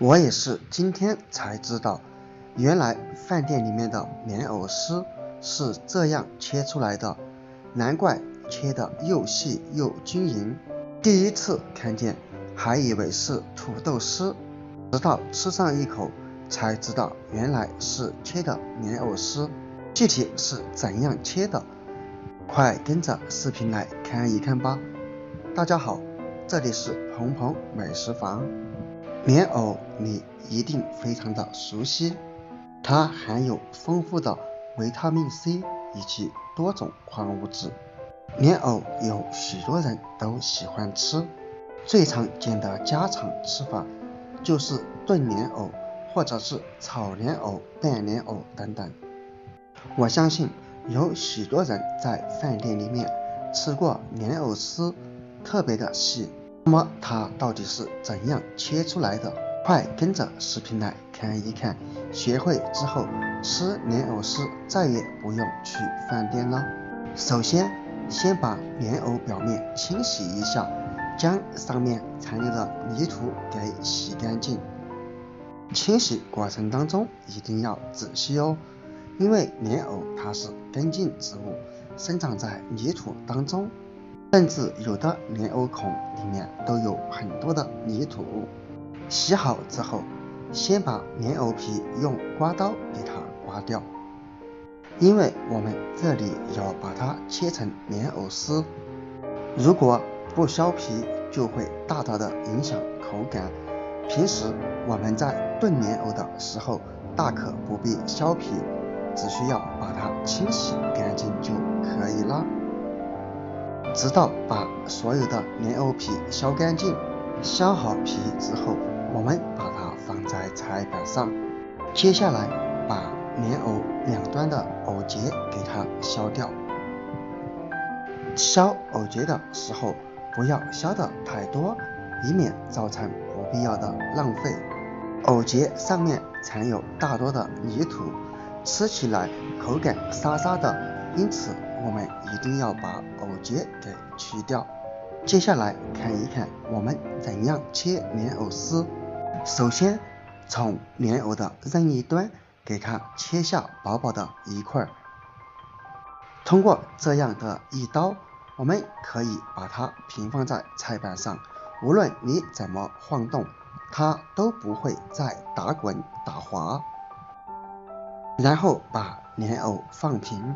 我也是今天才知道，原来饭店里面的莲藕丝是这样切出来的，难怪切得又细又均匀。第一次看见还以为是土豆丝，直到吃上一口才知道原来是切的莲藕丝。具体是怎样切的，快跟着视频来看一看吧。大家好，这里是鹏鹏美食房。莲藕你一定非常的熟悉，它含有丰富的维他命 C 以及多种矿物质。莲藕有许多人都喜欢吃，最常见的家常吃法就是炖莲藕，或者是炒莲藕、拌莲藕等等。我相信有许多人在饭店里面吃过莲藕丝，特别的细。那么它到底是怎样切出来的？快跟着视频来看一看，学会之后吃莲藕丝再也不用去饭店了。首先把莲藕表面清洗一下，将上面残留的泥土给洗干净。清洗过程当中一定要仔细哦，因为莲藕它是根茎植物，生长在泥土当中，甚至有的莲藕孔里面都有很多的泥土。洗好之后，先把莲藕皮用刮刀给它刮掉，因为我们这里要把它切成莲藕丝，如果不削皮就会大大的影响口感。平时我们在炖莲藕的时候大可不必削皮，只需要把它清洗干净就可以了。直到把所有的莲藕皮削干净，削好皮之后，我们把它放在菜板上。接下来把莲藕两端的藕节给它削掉。削藕节的时候不要削的太多，以免造成不必要的浪费。藕节上面藏有大多的泥土，吃起来口感沙沙的，因此我们一定要把藕节给去掉。接下来看一看我们怎样切莲藕丝。首先从莲藕的任意端给它切下薄薄的一块，通过这样的一刀，我们可以把它平放在菜板上，无论你怎么晃动，它都不会再打滚打滑。然后把莲藕放平，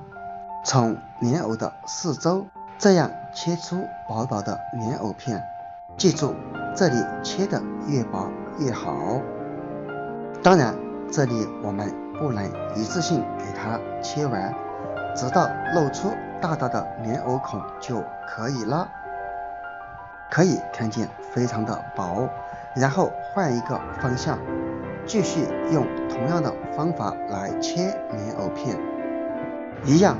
从莲藕的四周这样切出薄薄的莲藕片，记住这里切的越薄越好。当然这里我们不能一次性给它切完，直到露出大大的莲藕孔就可以了。可以看见非常的薄，然后换一个方向，继续用同样的方法来切莲藕片，一样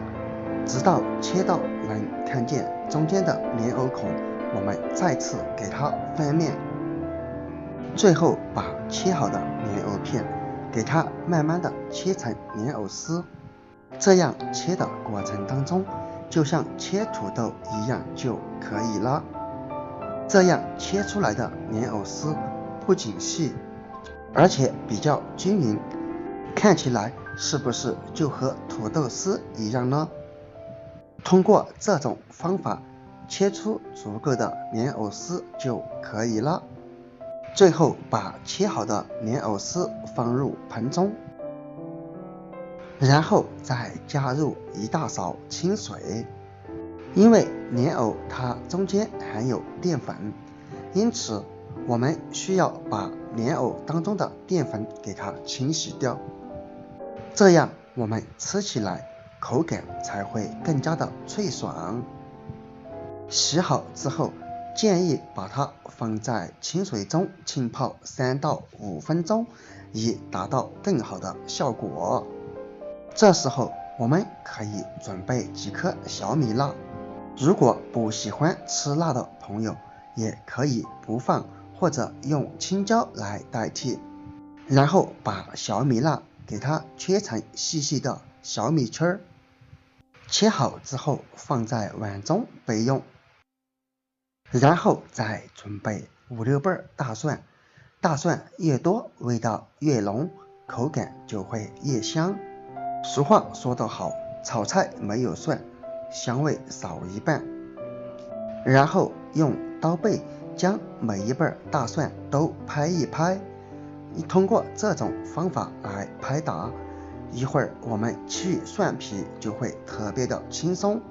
直到切到能看见中间的莲藕孔，我们再次给它翻面，最后把切好的莲藕片给它慢慢的切成莲藕丝。这样切的过程当中就像切土豆一样就可以了。这样切出来的莲藕丝不仅细，而且比较均匀，看起来是不是就和土豆丝一样呢？通过这种方法切出足够的莲藕丝就可以了。最后把切好的莲藕丝放入盆中，然后再加入一大勺清水。因为莲藕它中间含有淀粉，因此我们需要把莲藕当中的淀粉给它清洗掉，这样我们吃起来口感才会更加的脆爽。洗好之后，建议把它放在清水中浸泡3到5分钟，以达到更好的效果。这时候我们可以准备几颗小米辣，如果不喜欢吃辣的朋友也可以不放，或者用青椒来代替。然后把小米辣给它切成细细的小米圈，切好之后放在碗中备用。然后再准备5、6瓣大蒜，大蒜越多，味道越浓，口感就会越香。俗话说得好，炒菜没有蒜，香味少一半。然后用刀背将每一瓣大蒜都拍一拍，通过这种方法来拍打，一会儿我们去蒜皮就会特别的轻松。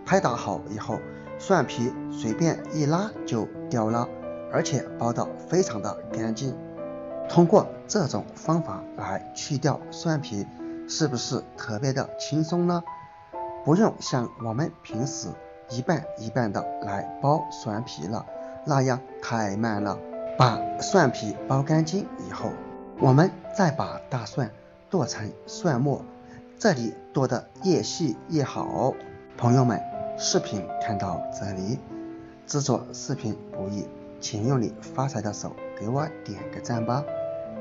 拍打好以后，蒜皮随便一拉就掉了，而且剥得非常的干净。通过这种方法来去掉蒜皮，是不是特别的轻松呢？不用像我们平时一半一半的来剥蒜皮了，那样太慢了。把蒜皮剥干净以后，我们再把大蒜剁成蒜末，这里剁得越细越好。朋友们，视频看到这里，制作视频不易，请用你发财的手给我点个赞吧，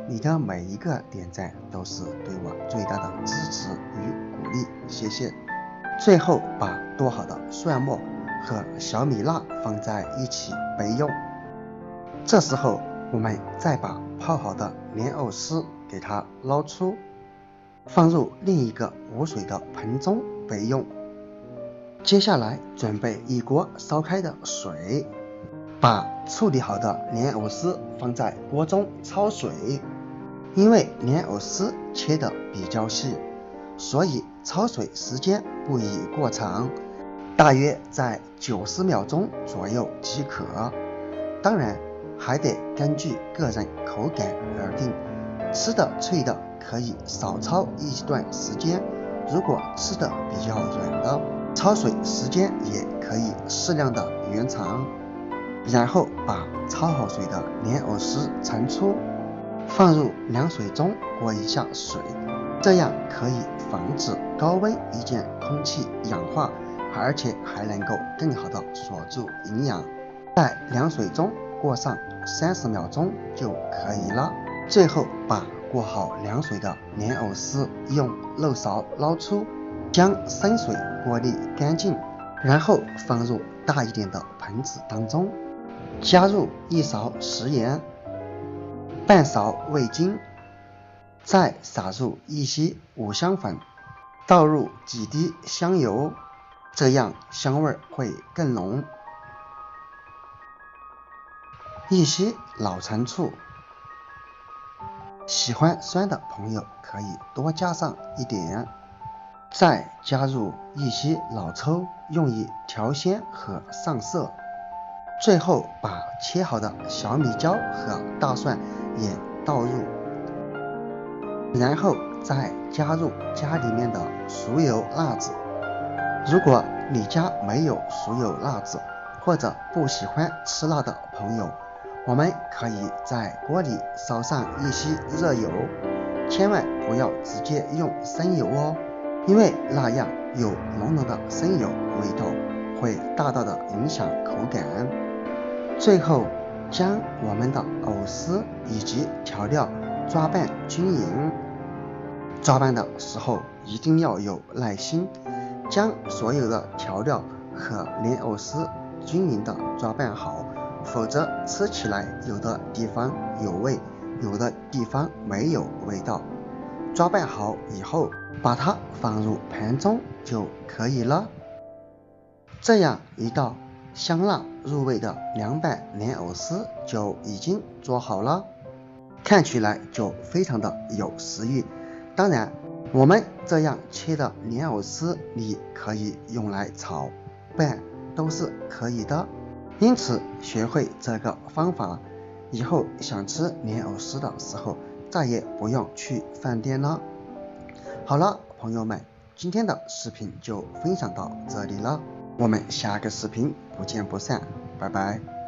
你的每一个点赞都是对我最大的支持与鼓励，谢谢。最后把剁好的蒜末和小米辣放在一起备用。这时候我们再把泡好的莲藕丝给它捞出，放入另一个无水的盆中备用。接下来准备一锅烧开的水，把处理好的莲藕丝放在锅中焯水。因为莲藕丝切得比较细，所以焯水时间不宜过长，大约在90秒钟左右即可。当然还得根据个人口感而定，吃的脆的可以少焯一段时间，如果吃的比较软的，焯水时间也可以适量的延长。然后把焯好水的莲藕丝盛出，放入凉水中过一下水，这样可以防止高温遇见空气氧化，而且还能够更好的锁住营养。在凉水中过上30秒钟就可以了。最后把过好凉水的莲藕丝用漏勺捞出，将生水过滤干净，然后放入大一点的盆子当中，加入1勺食盐，半勺味精，再撒入一些五香粉，倒入几滴香油，这样香味会更浓。一些老陈醋，喜欢酸的朋友可以多加上一点，再加入一些老抽，用以调鲜和上色。最后把切好的小米椒和大蒜也倒入，然后再加入家里面的熟油辣子。如果你家没有熟油辣子，或者不喜欢吃辣的朋友，我们可以在锅里烧上一些热油，千万不要直接用生油哦，因为那样有浓浓的生油味道，会大大的影响口感。最后将我们的藕丝以及调料抓拌均匀，抓拌的时候一定要有耐心，将所有的调料和莲藕丝均匀的抓拌好，否则吃起来有的地方有味，有的地方没有味道。抓拌好以后，把它放入盘中就可以了。这样一道香辣入味的凉拌莲藕丝就已经做好了，看起来就非常的有食欲。当然我们这样切的莲藕丝你可以用来炒拌都是可以的，因此学会这个方法以后，想吃莲藕丝的时候再也不用去饭店了。好了朋友们，今天的视频就分享到这里了，我们下个视频不见不散，拜拜。